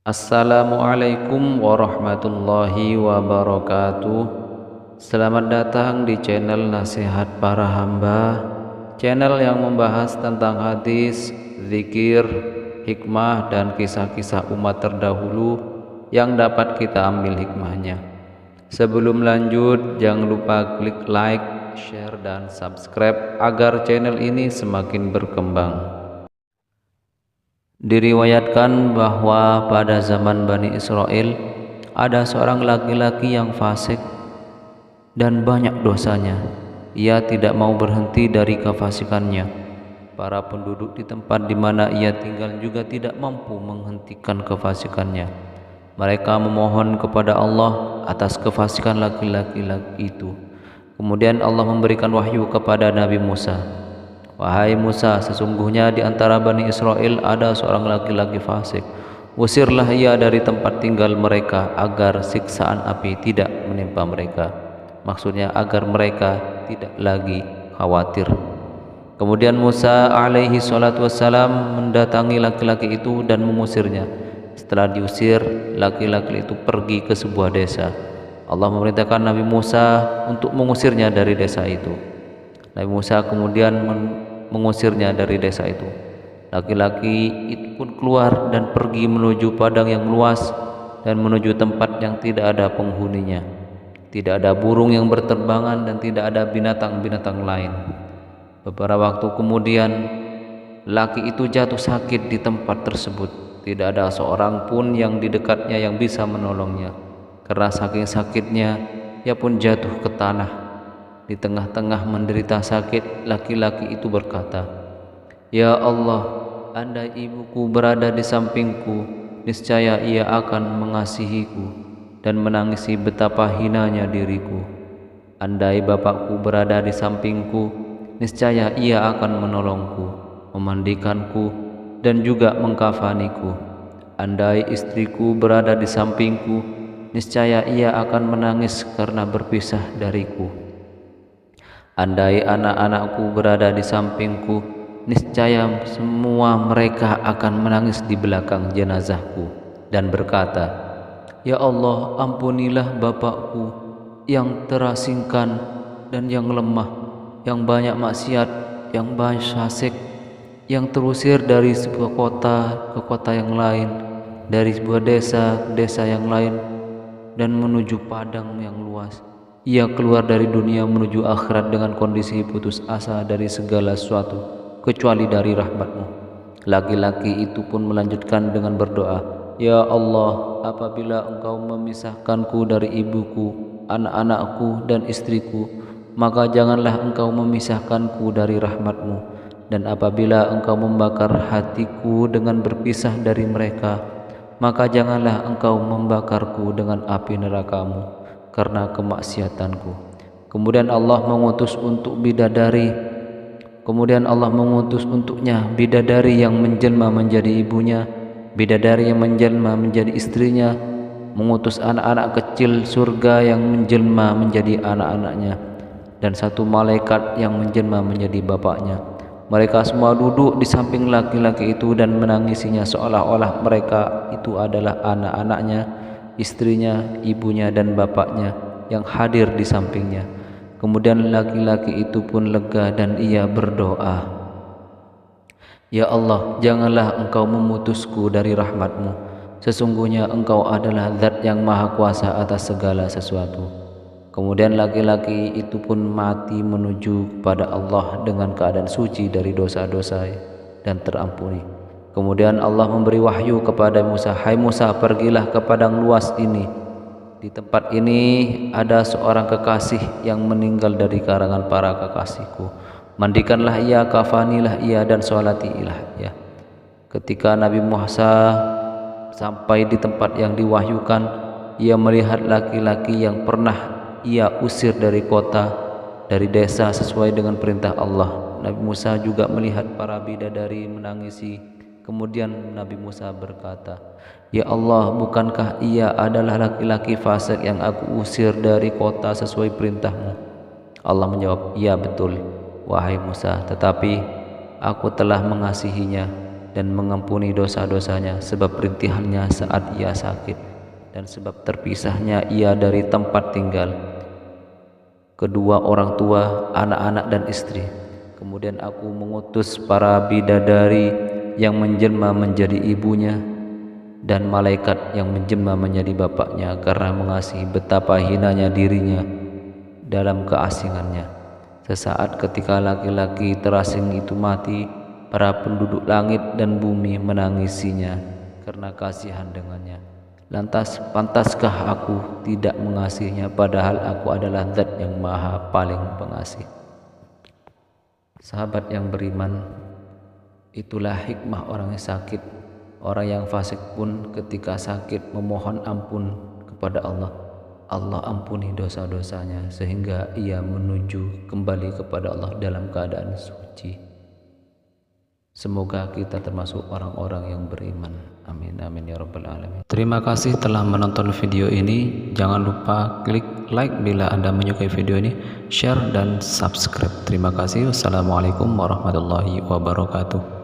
Assalamualaikum warahmatullahi wabarakatuh. Selamat datang di channel Nasihat Para Hamba, channel yang membahas tentang hadis, zikir, hikmah, dan kisah-kisah umat terdahulu yang dapat kita ambil hikmahnya. Sebelum lanjut, jangan lupa klik like, share, dan subscribe agar channel ini semakin berkembang. Diriwayatkan bahwa pada zaman Bani Israel ada seorang laki-laki yang fasik dan banyak dosanya. Ia tidak mau berhenti dari kefasikannya. Para penduduk di tempat di mana ia tinggal juga tidak mampu menghentikan kefasikannya. Mereka memohon kepada Allah atas kefasikan laki-laki itu. Kemudian Allah memberikan wahyu kepada Nabi Musa. Wahai Musa, sesungguhnya di antara Bani Israel ada seorang laki-laki fasik. Usirlah ia dari tempat tinggal mereka agar siksaan api tidak menimpa mereka. Maksudnya agar mereka tidak lagi khawatir. Kemudian Musa alaihi salatu wassalam mendatangi laki-laki itu dan mengusirnya. Setelah diusir, laki-laki itu pergi ke sebuah desa. Allah memerintahkan Nabi Musa untuk mengusirnya dari desa itu. Nabi Musa kemudian mengusirnya dari desa itu. Laki-laki itu pun keluar dan pergi menuju padang yang luas dan menuju tempat yang tidak ada penghuninya. Tidak ada burung yang berterbangan dan tidak ada binatang-binatang lain. Beberapa waktu kemudian, laki itu jatuh sakit di tempat tersebut. Tidak ada seorang pun yang di dekatnya yang bisa menolongnya. Karena saking sakitnya, ia pun jatuh ke tanah. Di tengah-tengah menderita sakit, laki-laki itu berkata, "Ya Allah, andai ibuku berada di sampingku, niscaya ia akan mengasihiku dan menangisi betapa hinanya diriku. Andai bapakku berada di sampingku, niscaya ia akan menolongku, memandikanku, dan juga mengkafaniku. Andai istriku berada di sampingku, niscaya ia akan menangis karena berpisah dariku. Andai anak-anakku berada di sampingku, niscaya semua mereka akan menangis di belakang jenazahku dan berkata, Ya Allah, ampunilah bapakku yang terasingkan dan yang lemah, yang banyak maksiat, yang banyak fasik, yang terusir dari sebuah kota ke kota yang lain, dari sebuah desa ke desa yang lain, dan menuju padang yang luas. Ia keluar dari dunia menuju akhirat dengan kondisi putus asa dari segala sesuatu kecuali dari rahmat-Mu. Laki-laki itu pun melanjutkan dengan berdoa, Ya Allah, apabila Engkau memisahkanku dari ibuku, anak-anakku, dan istriku, maka janganlah Engkau memisahkanku dari rahmat-Mu. Dan apabila Engkau membakar hatiku dengan berpisah dari mereka, maka janganlah Engkau membakarku dengan api neraka-Mu karena kemaksiatanku. Kemudian Allah mengutus untuknya bidadari yang menjelma menjadi ibunya, bidadari yang menjelma menjadi istrinya, mengutus anak-anak kecil surga yang menjelma menjadi anak-anaknya, dan satu malaikat yang menjelma menjadi bapaknya. Mereka semua duduk di samping laki-laki itu dan menangisinya seolah-olah mereka itu adalah anak-anaknya, istrinya, ibunya, dan bapaknya yang hadir di sampingnya. Kemudian laki-laki itu pun lega dan ia berdoa, Ya Allah, janganlah Engkau memutusku dari rahmat-Mu. Sesungguhnya Engkau adalah Zat yang Maha Kuasa atas segala sesuatu. Kemudian laki-laki itu pun mati menuju kepada Allah dengan keadaan suci dari dosa-dosa dan terampuni. Kemudian Allah memberi wahyu kepada Musa, Hai Musa, pergilah ke padang luas ini. Di tempat ini ada seorang kekasih yang meninggal dari karangan para kekasihku. Mandikanlah ia, kafanilah ia, dan sholatilah ia. Ketika Nabi Musa sampai di tempat yang diwahyukan, ia melihat laki-laki yang pernah ia usir dari kota, dari desa sesuai dengan perintah Allah. Nabi Musa juga melihat para bidadari menangisi. Kemudian Nabi Musa berkata, Ya Allah, bukankah ia adalah laki-laki fasik yang aku usir dari kota sesuai perintah-Mu? Allah menjawab, Ya betul, wahai Musa, tetapi aku telah mengasihinya dan mengampuni dosa-dosanya, sebab rintihannya saat ia sakit, dan sebab terpisahnya ia dari tempat tinggal, kedua orang tua, anak-anak dan istri. Kemudian aku mengutus para bidadari yang menjelma menjadi ibunya dan malaikat yang menjelma menjadi bapaknya, karena mengasihi betapa hinanya dirinya dalam keasingannya. Sesaat ketika laki-laki terasing itu mati, para penduduk langit dan bumi menangisinya karena kasihan dengannya. Lantas pantaskah aku tidak mengasihinya, padahal aku adalah Zat yang Maha paling pengasih. Sahabat yang beriman, itulah hikmah orang yang sakit. Orang yang fasik pun ketika sakit memohon ampun kepada Allah, Allah ampuni dosa-dosanya sehingga ia menuju kembali kepada Allah dalam keadaan suci. Semoga kita termasuk orang-orang yang beriman. Amin amin ya rabbal alamin. Terima kasih telah menonton video ini. Jangan lupa klik like bila Anda menyukai video ini, share dan subscribe. Terima kasih. Wassalamualaikum warahmatullahi wabarakatuh.